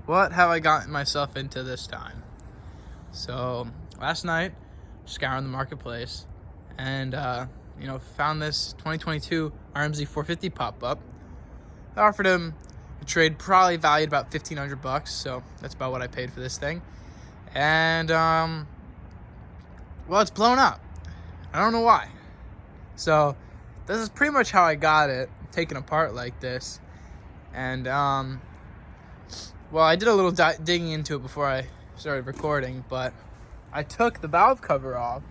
what have I gotten myself into this time? So last night, scouring the marketplace, and found this 2022 RMZ450 pop up. I offered him a trade probably valued about $1,500, so that's about what I paid for this thing. And well, it's blown up. I don't know why. So this is pretty much how I got it, taken apart like this. And well, I did a little digging into it before I started recording, but I took the valve cover off.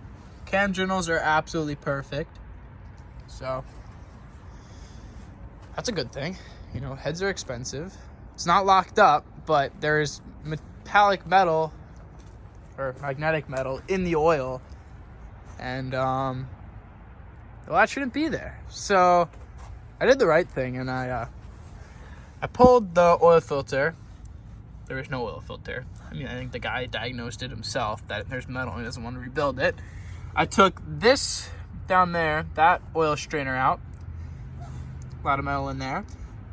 Cam journals are absolutely perfect, so that's a good thing. You know, heads are expensive. It's not locked up, but there's metallic metal or magnetic metal in the oil, and well, that shouldn't be there. So I did the right thing, and I pulled the oil filter. There was no oil filter. I mean, I think the guy diagnosed it himself, that there's metal and he doesn't want to rebuild it. I took this down there, that oil strainer out. A lot of metal in there.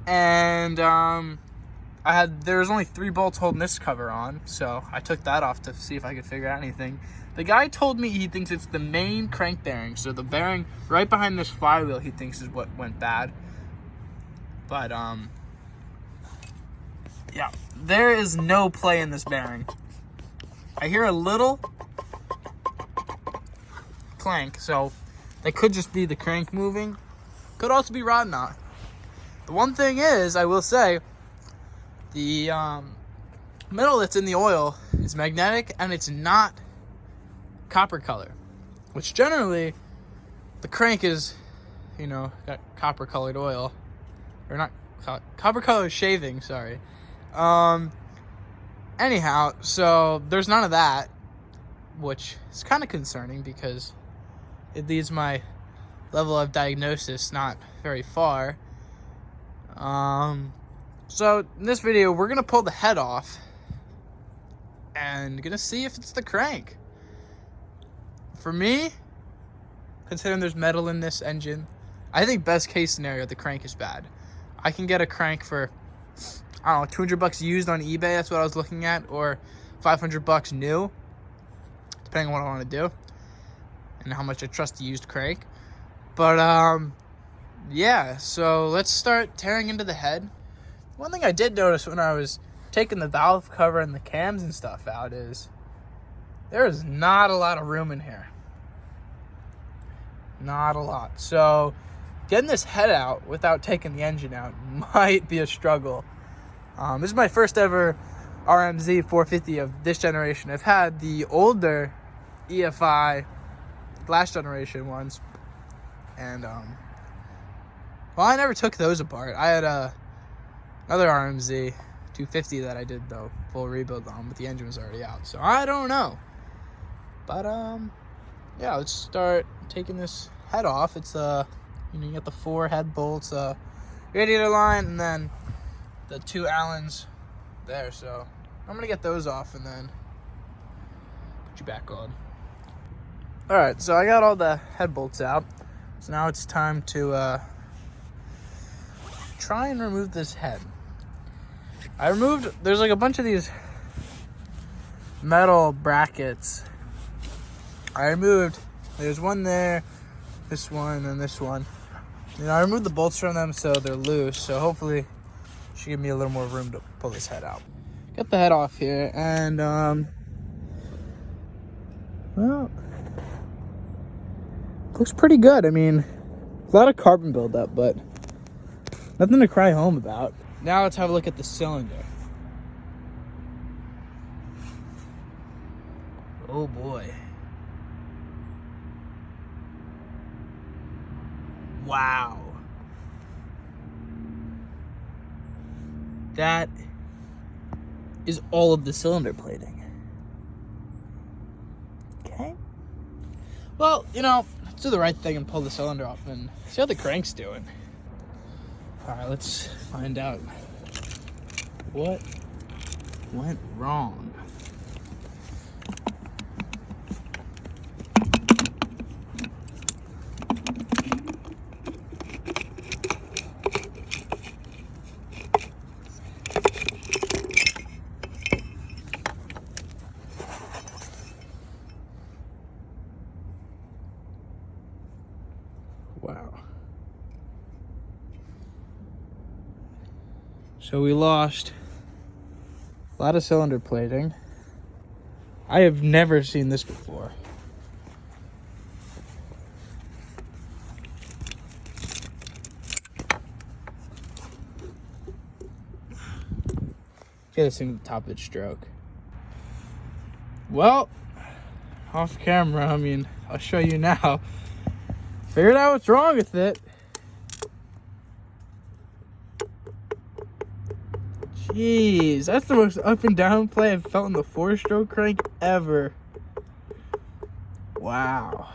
And there was only 3 bolts holding this cover on, so I took that off to see if I could figure out anything. The guy told me he thinks it's the main crank bearing, so the bearing right behind this flywheel he thinks is what went bad. But yeah, there is no play in this bearing. I hear a little clank, so that could just be the crank moving. Could also be rod knot. The one thing is, I will say, the metal that's in the oil is magnetic and it's not copper color, which generally the crank is, got copper colored oil, or not copper colored shaving, sorry. Anyhow, so there's none of that, which is kind of concerning because it leaves my level of diagnosis not very far. So in this video, we're gonna pull the head off and gonna see if it's the crank. For me, considering there's metal in this engine, I think best case scenario, the crank is bad. I can get a crank for, I don't know, $200 used on eBay. That's what I was looking at, or $500 new, depending on what I want to do and how much I trust the used crank. But yeah, so let's start tearing into the head. One thing I did notice when I was taking the valve cover and the cams and stuff out is there is not a lot of room in here. Not a lot. So getting this head out without taking the engine out might be a struggle. This is my first ever RMZ450 of this generation. I've had the older EFI, last generation ones, and well, I never took those apart. I had another RMZ450 that I did the full rebuild on, but the engine was already out, so I don't know. But yeah, let's start taking this head off. It's you got the 4 head bolts, radiator line, and then the 2 Allens there. So I'm gonna get those off and then put you back on. All right, so I got all the head bolts out. So now it's time to try and remove this head. There's like a bunch of these metal brackets. I removed, there's one there, this one, and this one. I removed the bolts from them so they're loose, so hopefully it should give me a little more room to pull this head out. Get the head off here, and well, looks pretty good. I mean, a lot of carbon buildup, but nothing to cry home about. Now let's have a look at the cylinder. Oh boy. Wow. That is all of the cylinder plating. Okay. Well, let's do the right thing and pull the cylinder off and see how the crank's doing. All right, let's find out what went wrong. So we lost a lot of cylinder plating. I have never seen this before. Get this thing to the top of its stroke. Well, off camera, I mean, I'll show you now. Figured out what's wrong with it. Jeez, that's the most up and down play I've felt in the 4-stroke crank ever. Wow.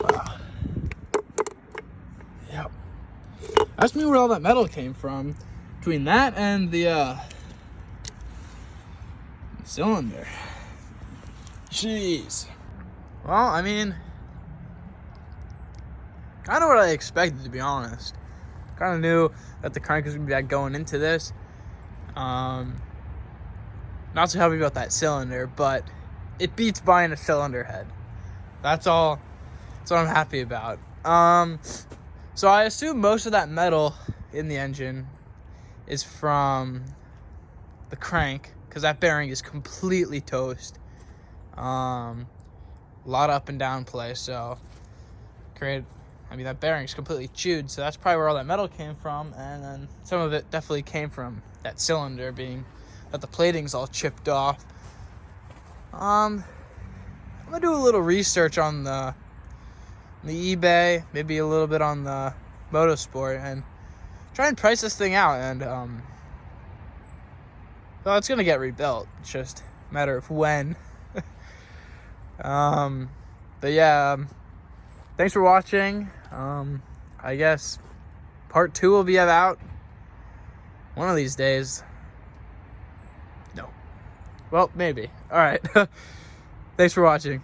Wow. Yep. Ask me where all that metal came from. Between that and the cylinder. Jeez. Well, I mean, kind of what I expected, to be honest. Kind of knew that the crank was going to be bad going into this. Not so happy about that cylinder, but it beats buying a cylinder head. That's all. That's what I'm happy about. So I assume most of that metal in the engine is from the crank, because that bearing is completely toast. A lot of up and down play, so that bearing's completely chewed, so that's probably where all that metal came from. And then some of it definitely came from that cylinder, being that the plating's all chipped off. I'm gonna do a little research on the eBay, maybe a little bit on the Motorsport, and try and price this thing out. And well, it's gonna get rebuilt. It's just a matter of when. But yeah, thanks for watching. I guess part 2 will be out one of these days. No. Well, maybe. All right. Thanks for watching.